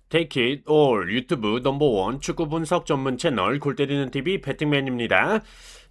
Take it all 유튜브 넘버원 축구 분석 전문 채널 골때리는 TV 배팅맨입니다.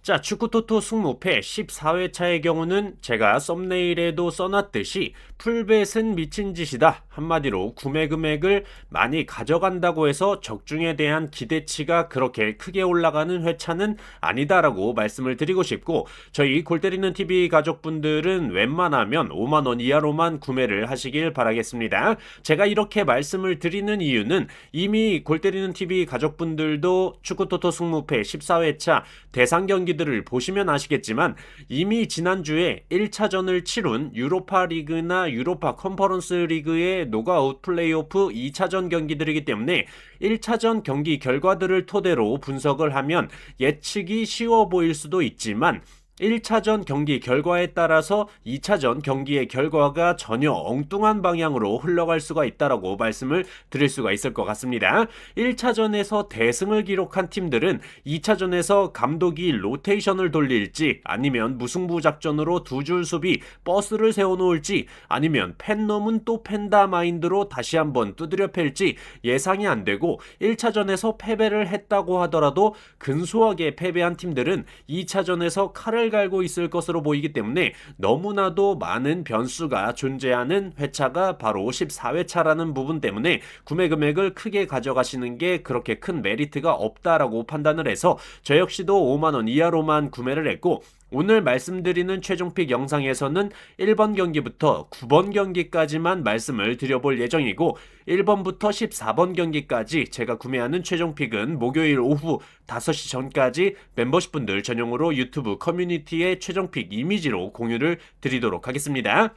자, 축구 토토 승무패 14회차의 경우는 제가 썸네일에도 써놨듯이 풀벳은 미친 짓이다. 한마디로 구매 금액을 많이 가져간다고 해서 적중에 대한 기대치가 그렇게 크게 올라가는 회차는 아니다라고 말씀을 드리고 싶고, 저희 골때리는 TV 가족분들은 웬만하면 5만원 이하로만 구매를 하시길 바라겠습니다. 제가 이렇게 말씀을 드리는 이유는 이미 골때리는 TV 가족분들도 축구 토토 승무패 14회차 대상 경기들을 보시면 아시겠지만 이미 지난주에 1차전을 치룬 유로파 리그나 유로파 컨퍼런스 리그의 노가웃 플레이오프 2차전 경기들이기 때문에 1차전 경기 결과들을 토대로 분석을 하면 예측이 쉬워 보일 수도 있지만 1차전 경기 결과에 따라서 2차전 경기의 결과가 전혀 엉뚱한 방향으로 흘러갈 수가 있다라고 말씀을 드릴 수가 있을 것 같습니다. 1차전에서 대승을 기록한 팀들은 2차전에서 감독이 로테이션을 돌릴지, 아니면 무승부 작전으로 두 줄 수비 버스를 세워놓을지, 아니면 팬 놈은 또 팬다 마인드로 다시 한번 두드려 팰지 예상이 안 되고, 1차전에서 패배를 했다고 하더라도 근소하게 패배한 팀들은 2차전에서 칼을 갈고 있을 것으로 보이기 때문에 너무나도 많은 변수가 존재하는 회차가 바로 14회차라는 부분 때문에 구매 금액을 크게 가져가시는 게 그렇게 큰 메리트가 없다라고 판단을 해서 저 역시도 5만원 이하로만 구매를 했고, 오늘 말씀드리는 최종픽 영상에서는 1번 경기부터 9번 경기까지만 말씀을 드려볼 예정이고, 1번부터 14번 경기까지 제가 구매하는 최종픽은 목요일 오후 5시 전까지 멤버십분들 전용으로 유튜브 커뮤니티의 최종픽 이미지로 공유를 드리도록 하겠습니다.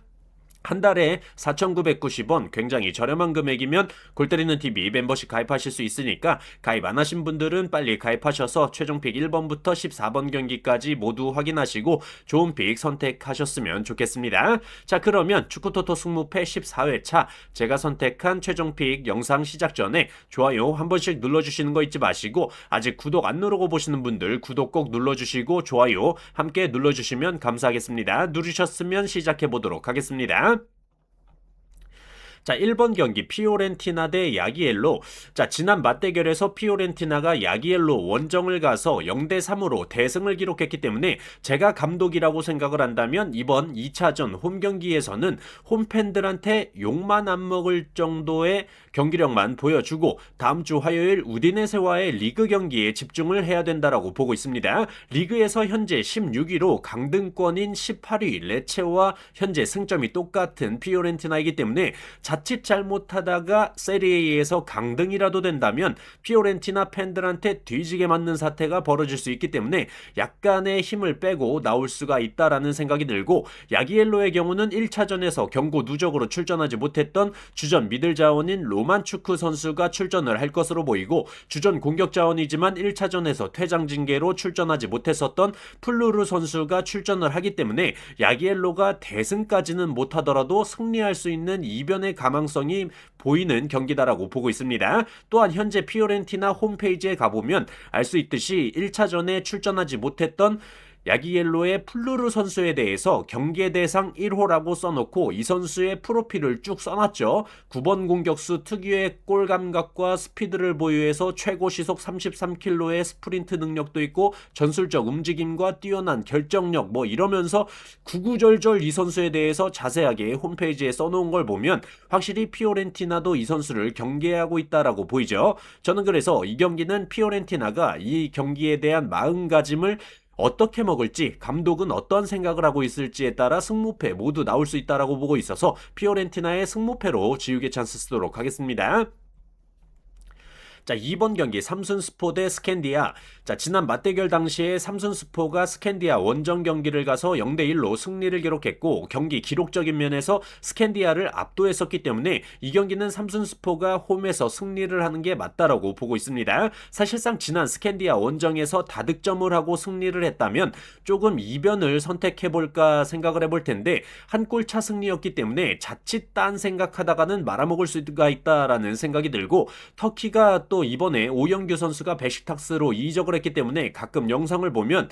한 달에 4,990원, 굉장히 저렴한 금액이면 골때리는 TV 멤버십 가입하실 수 있으니까 가입 안 하신 분들은 빨리 가입하셔서 최종픽 1번부터 14번 경기까지 모두 확인하시고 좋은 픽 선택하셨으면 좋겠습니다. 자, 그러면 축구토토 승무패 14회차 제가 선택한 최종픽 영상 시작 전에 좋아요 한 번씩 눌러주시는 거 잊지 마시고, 아직 구독 안 누르고 보시는 분들 구독 꼭 눌러주시고 좋아요 함께 눌러주시면 감사하겠습니다. 누르셨으면 시작해보도록 하겠습니다. 자, 1번 경기 피오렌티나 대 야기엘로. 자, 지난 맞대결에서 피오렌티나가 야기엘로 원정을 가서 0대3으로 대승을 기록했기 때문에 제가 감독이라고 생각을 한다면 이번 2차전 홈 경기에서는 홈팬들한테 욕만 안 먹을 정도의 경기력만 보여주고 다음 주 화요일 우디네세와의 리그 경기에 집중을 해야 된다라고 보고 있습니다. 리그에서 현재 16위로 강등권인 18위 레체와 현재 승점이 똑같은 피오렌티나이기 때문에 자칫 잘못하다가 세리에에서 강등이라도 된다면 피오렌티나 팬들한테 뒤지게 맞는 사태가 벌어질 수 있기 때문에 약간의 힘을 빼고 나올 수가 있다라는 생각이 들고, 야기엘로의 경우는 1차전에서 경고 누적으로 출전하지 못했던 주전 미들 자원인 로만추크 선수가 출전을 할 것으로 보이고, 주전 공격 자원이지만 1차전에서 퇴장 징계로 출전하지 못했었던 플루르 선수가 출전을 하기 때문에 야기엘로가 대승까지는 못하더라도 승리할 수 있는 이변의 가망성이 보이는 경기다라고 보고 있습니다. 또한 현재 피오렌티나 홈페이지에 가보면 알 수 있듯이 1차전에 출전하지 못했던 야기엘로의 플루르 선수에 대해서 경계 대상 1호라고 써놓고 이 선수의 프로필을 쭉 써놨죠. 9번 공격수 특유의 골 감각과 스피드를 보유해서 최고 시속 33km의 스프린트 능력도 있고 전술적 움직임과 뛰어난 결정력 이러면서 구구절절 이 선수에 대해서 자세하게 홈페이지에 써놓은 걸 보면 확실히 피오렌티나도 이 선수를 경계하고 있다라고 보이죠. 저는 그래서 이 경기는 피오렌티나가 이 경기에 대한 마음가짐을 어떻게 먹을지, 감독은 어떤 생각을 하고 있을지에 따라 승무패 모두 나올 수 있다라고 보고 있어서 피오렌티나의 승무패로 지우개 찬스 쓰도록 하겠습니다. 자, 2번 경기 삼순스포 대 스캔디아. 자, 지난 맞대결 당시에 삼순스포가 스캔디아 원정 경기를 가서 0대1로 승리를 기록했고 경기 기록적인 면에서 스캔디아를 압도했었기 때문에 이 경기는 삼순스포가 홈에서 승리를 하는 게 맞다라고 보고 있습니다. 사실상 지난 스캔디아 원정에서 다득점을 하고 승리를 했다면 조금 이변을 선택해볼까 생각을 해볼 텐데 한 골 차 승리였기 때문에 자칫 딴 생각하다가는 말아먹을 수가 있다라는 생각이 들고 터키가 또 이번에 오영규 선수가 베식탁스로 이적을 했기 때문에 가끔 영상을 보면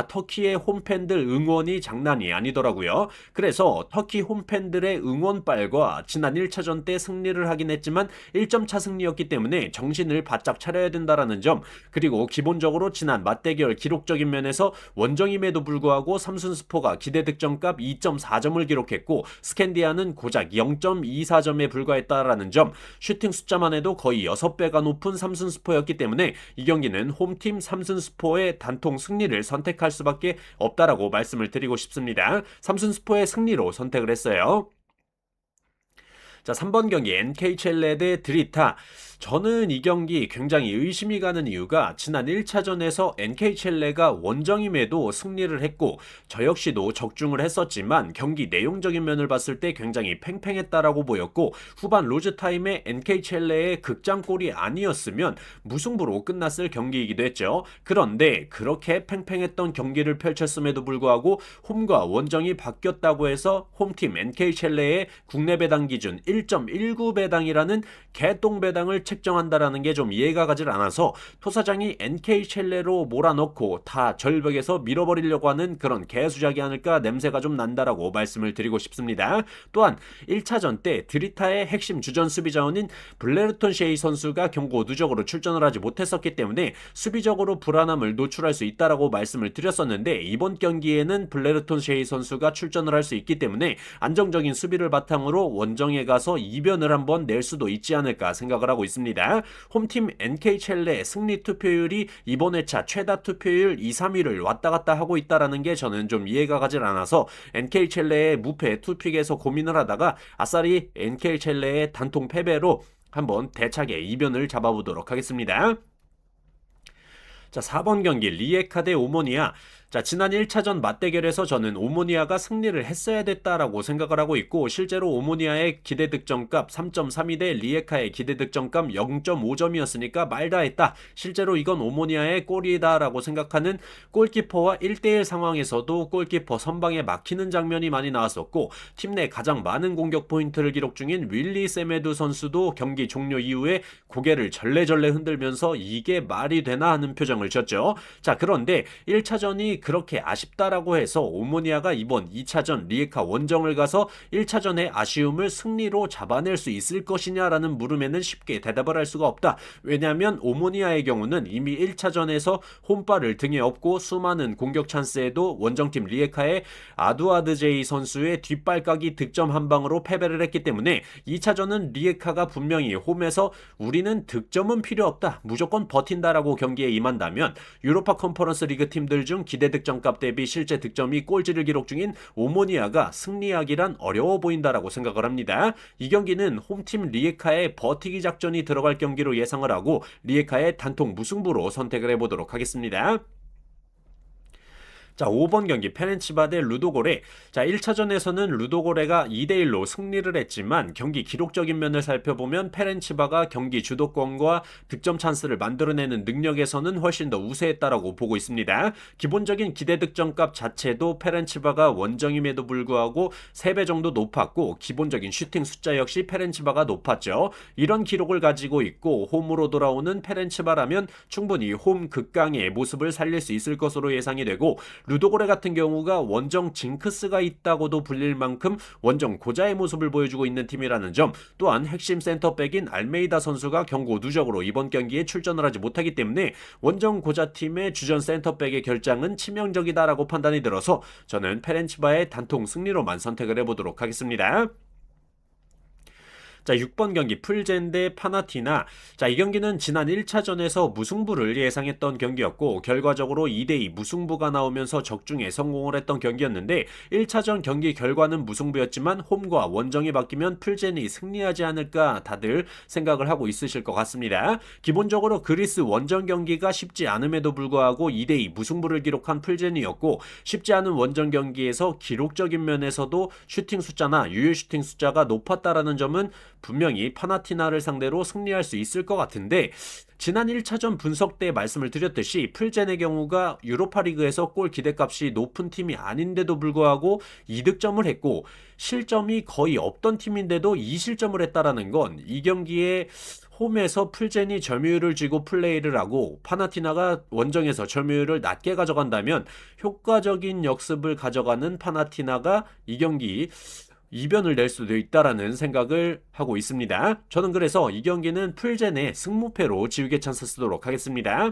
터키의 홈팬들 응원이 장난이 아니더라고요. 그래서 터키 홈팬들의 응원빨과 지난 1차전 때 승리를 하긴 했지만 1점 차 승리였기 때문에 정신을 바짝 차려야 된다라는 점, 그리고 기본적으로 지난 맞대결 기록적인 면에서 원정임에도 불구하고 삼순스포가 기대 득점값 2.4점을 기록했고 스캔디아는 고작 0.24점에 불과했다라는 점, 슈팅 숫자만 해도 거의 6배가 높은 삼순스포였기 때문에 이 경기는 홈팀 삼순스포의 단통 승리를 선택할 수밖에 없다라고 말씀을 드리고 싶습니다. 삼순스포의 승리로 선택을 했어요. 자, 3번 경기 NK 첼레 대 드리타. 저는 이 경기 굉장히 의심이 가는 이유가 지난 1차전에서 NK 첼레가 원정임에도 승리를 했고 저 역시도 적중을 했었지만 경기 내용적인 면을 봤을 때 굉장히 팽팽했다라고 보였고 후반 로즈타임에 NK 첼레의 극장골이 아니었으면 무승부로 끝났을 경기이기도 했죠. 그런데 그렇게 팽팽했던 경기를 펼쳤음에도 불구하고 홈과 원정이 바뀌었다고 해서 홈팀 NK 첼레의 국내 배당 기준 1.19배당이라는 개똥배당을 책정한다라는 게 좀 이해가 가질 않아서 토사장이 NK 첼레로 몰아넣고 다 절벽에서 밀어버리려고 하는 그런 개수작이 아닐까 냄새가 좀 난다라고 말씀을 드리고 싶습니다. 또한 1차전 때 드리타의 핵심 주전 수비 자원인 블레르톤 셰이 선수가 경고 누적으로 출전을 하지 못했었기 때문에 수비적으로 불안함을 노출할 수 있다라고 말씀을 드렸었는데 이번 경기에는 블레르톤 셰이 선수가 출전을 할 수 있기 때문에 안정적인 수비를 바탕으로 원정에 가서 이변을 한번 낼 수도 있지 않을까 생각을 하고 있습니다. 홈팀 NK 첼레 승리 투표율이 이번 회차 최다 투표율 2, 3위를 왔다 갔다 하고 있다라는 게 저는 좀 이해가 가질 않아서 NK 첼레의 무패 투픽에서 고민을 하다가 아싸리 NK 첼레의 단통 패배로 한번 대차게 이변을 잡아보도록 하겠습니다. 자, 4번 경기 리에카 대 오모니아. 자, 지난 1차전 맞대결에서 저는 오모니아가 승리를 했어야 됐다라고 생각을 하고 있고 실제로 오모니아의 기대 득점값 3.32 대 리에카의 기대 득점값 0.5점이었으니까 말다 했다. 실제로 이건 오모니아의 골이다라고 생각하는 골키퍼와 1대1 상황에서도 골키퍼 선방에 막히는 장면이 많이 나왔었고 팀 내 가장 많은 공격 포인트를 기록 중인 윌리 세메두 선수도 경기 종료 이후에 고개를 절레절레 흔들면서 이게 말이 되나 하는 표정을 지었죠. 자, 그런데 1차전이 그렇게 아쉽다라고 해서 오모니아가 이번 2차전 리에카 원정을 가서 1차전의 아쉬움을 승리로 잡아낼 수 있을 것이냐라는 물음에는 쉽게 대답을 할 수가 없다. 왜냐하면 오모니아의 경우는 이미 1차전에서 홈발을 등에 업고 수많은 공격 찬스에도 원정팀 리에카의 아두아드제이 선수의 뒷발각이 득점 한 방으로 패배를 했기 때문에 2차전은 리에카가 분명히 홈에서 우리는 득점은 필요 없다, 무조건 버틴다라고 경기에 임한다면 유로파 컨퍼런스 리그 팀들 중 기대 득점값 대비 실제 득점이 꼴찌를 기록 중인 오모니아가 승리하기란 어려워 보인다라고 생각을 합니다. 이 경기는 홈팀 리에카의 버티기 작전이 들어갈 경기로 예상을 하고 리에카의 단통 무승부로 선택을 해보도록 하겠습니다. 자, 5번 경기 페렌치바 대 루도고레. 자, 1차전에서는 루도고레가 2대1로 승리를 했지만 경기 기록적인 면을 살펴보면 페렌치바가 경기 주도권과 득점 찬스를 만들어내는 능력에서는 훨씬 더 우세했다라고 보고 있습니다. 기본적인 기대 득점값 자체도 페렌치바가 원정임에도 불구하고 3배 정도 높았고 기본적인 슈팅 숫자 역시 페렌치바가 높았죠. 이런 기록을 가지고 있고 홈으로 돌아오는 페렌치바라면 충분히 홈 극강의 모습을 살릴 수 있을 것으로 예상이 되고 루도고레 같은 경우가 원정 징크스가 있다고도 불릴 만큼 원정 고자의 모습을 보여주고 있는 팀이라는 점, 또한 핵심 센터백인 알메이다 선수가 경고 누적으로 이번 경기에 출전을 하지 못하기 때문에 원정 고자팀의 주전 센터백의 결장은 치명적이다라고 판단이 들어서 저는 페렌치바의 단통 승리로만 선택을 해보도록 하겠습니다. 자, 6번 경기 풀젠 대 파나티나. 자, 이 경기는 지난 1차전에서 무승부를 예상했던 경기였고 결과적으로 2대2 무승부가 나오면서 적중에 성공을 했던 경기였는데 1차전 경기 결과는 무승부였지만 홈과 원정이 바뀌면 풀젠이 승리하지 않을까 다들 생각을 하고 있으실 것 같습니다. 기본적으로 그리스 원정 경기가 쉽지 않음에도 불구하고 2대2 무승부를 기록한 풀젠이었고 쉽지 않은 원정 경기에서 기록적인 면에서도 슈팅 숫자나 유효 슈팅 숫자가 높았다라는 점은 분명히 파나티나를 상대로 승리할 수 있을 것 같은데 지난 1차전 분석 때 말씀을 드렸듯이 풀젠의 경우가 유로파리그에서 골 기대값이 높은 팀이 아닌데도 불구하고 2득점을 했고 실점이 거의 없던 팀인데도 2실점을 했다라는 건 이 경기에 홈에서 풀젠이 점유율을 쥐고 플레이를 하고 파나티나가 원정에서 점유율을 낮게 가져간다면 효과적인 역습을 가져가는 파나티나가 이 경기 이변을 낼 수도 있다라는 생각을 하고 있습니다. 저는 그래서 이 경기는 풀젠의 승무패로 지우개 찬스 쓰도록 하겠습니다.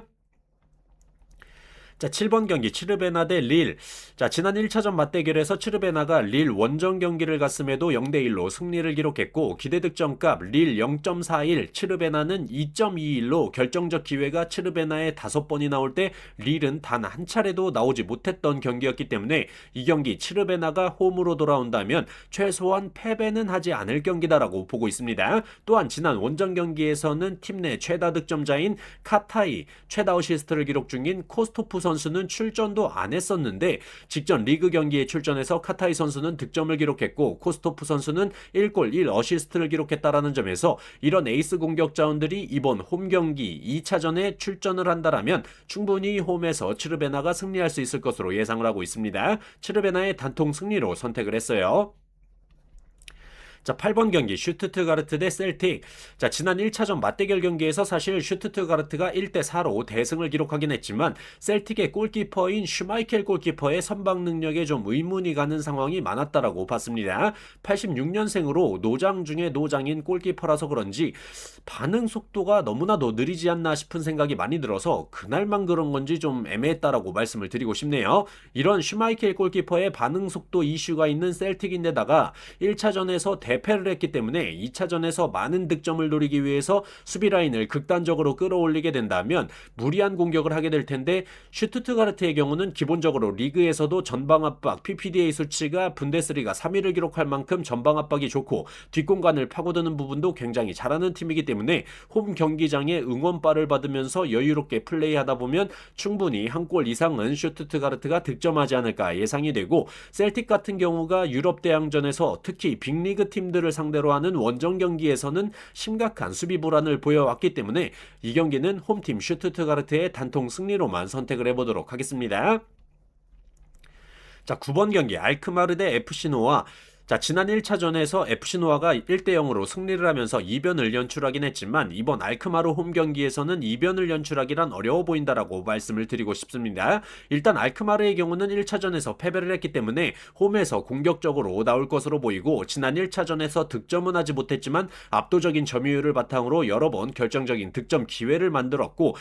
자, 7번 경기 치르베나 대 릴. 자, 지난 1차전 맞대결에서 치르베나가 릴 원정 경기를 갔음에도 0대1로 승리를 기록했고 기대 득점값 릴 0.41, 치르베나는 2.21로 결정적 기회가 치르베나에 5번이 나올 때 릴은 단 한 차례도 나오지 못했던 경기였기 때문에 이 경기 치르베나가 홈으로 돌아온다면 최소한 패배는 하지 않을 경기다라고 보고 있습니다. 또한 지난 원정 경기에서는 팀 내 최다 득점자인 카타이, 최다 어시스트를 기록 중인 코스토프 선수는 출전도 안 했었는데 직전 리그 경기에 출전해서 카타이 선수는 득점을 기록했고 코스토프 선수는 1골 1어시스트를 기록했다라는 점에서 이런 에이스 공격자원들이 이번 홈 경기 2차전에 출전을 한다라면 충분히 홈에서 치르베나가 승리할 수 있을 것으로 예상을 하고 있습니다. 치르베나의 단통 승리로 선택을 했어요. 자, 8번 경기 슈투트가르트 대 셀틱. 자, 지난 1차전 맞대결 경기에서 사실 슈투트가르트가 1대4로 대승을 기록하긴 했지만 셀틱의 골키퍼인 슈마이켈 골키퍼의 선방 능력에 좀 의문이 가는 상황이 많았다라고 봤습니다. 86년생으로 노장 중에 노장인 골키퍼라서 그런지 반응 속도가 너무나도 느리지 않나 싶은 생각이 많이 들어서 그날만 그런 건지 좀 애매했다라고 말씀을 드리고 싶네요. 이런 슈마이켈 골키퍼의 반응 속도 이슈가 있는 셀틱인데다가 1차전에서 대패를 했기 때문에 2차전에서 많은 득점을 노리기 위해서 수비 라인을 극단적으로 끌어올리게 된다면 무리한 공격을 하게 될 텐데 슈투트가르트의 경우는 기본적으로 리그에서도 전방 압박 PPDA 수치가 분데스리가 3위를 기록할 만큼 전방 압박이 좋고 뒷공간을 파고드는 부분도 굉장히 잘하는 팀이기 때문에 홈 경기장에 응원발을 받으면서 여유롭게 플레이하다 보면 충분히 한 골 이상은 슈투트가르트가 득점하지 않을까 예상이 되고 셀틱 같은 경우가 유럽 대항전에서 특히 빅리그 팀들을 상대로 하는 원정 경기에서는 심각한 수비 불안을 보여왔기 때문에 이 경기는 홈팀 슈투트가르트의 단통 승리로만 선택을 해보도록 하겠습니다. 자, 9번 경기 알크마르 대 FC 노아. 자, 지난 1차전에서 FC노아가 1대0으로 승리를 하면서 이변을 연출하긴 했지만 이번 알크마르 홈 경기에서는 이변을 연출하기란 어려워 보인다라고 말씀을 드리고 싶습니다. 일단 알크마르의 경우는 1차전에서 패배를 했기 때문에 홈에서 공격적으로 나올 것으로 보이고 지난 1차전에서 득점은 하지 못했지만 압도적인 점유율을 바탕으로 여러 번 결정적인 득점 기회를 만들었고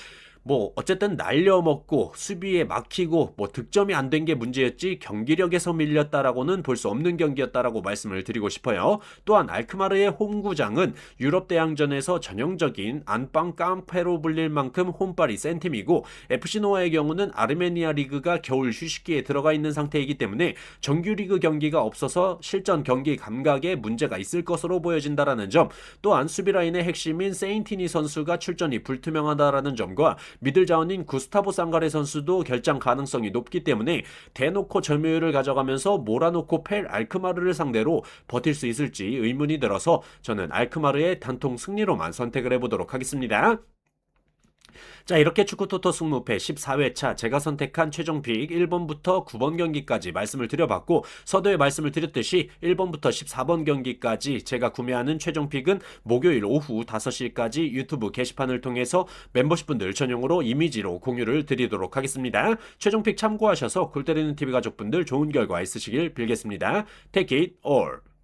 어쨌든 날려먹고 수비에 막히고 득점이 안 된 게 문제였지 경기력에서 밀렸다라고는 볼 수 없는 경기였다라고 말씀을 드리고 싶어요. 또한 알크마르의 홈구장은 유럽 대항전에서 전형적인 안방 깡패로 불릴 만큼 홈발이 센 팀이고 FC노아의 경우는 아르메니아 리그가 겨울 휴식기에 들어가 있는 상태이기 때문에 정규리그 경기가 없어서 실전 경기 감각에 문제가 있을 것으로 보여진다라는 점, 또한 수비라인의 핵심인 세인티니 선수가 출전이 불투명하다라는 점과 미들 자원인 구스타보 상가레 선수도 결장 가능성이 높기 때문에 대놓고 점유율을 가져가면서 몰아놓고 팰 알크마르를 상대로 버틸 수 있을지 의문이 들어서 저는 알크마르의 단통 승리로만 선택을 해보도록 하겠습니다. 자, 이렇게 축구토토 승무패 14회차 제가 선택한 최종픽 1번부터 9번 경기까지 말씀을 드려봤고 서두에 말씀을 드렸듯이 1번부터 14번 경기까지 제가 구매하는 최종픽은 목요일 오후 5시까지 유튜브 게시판을 통해서 멤버십분들 전용으로 이미지로 공유를 드리도록 하겠습니다. 최종픽 참고하셔서 골 때리는 TV 가족분들 좋은 결과 있으시길 빌겠습니다. Take it all!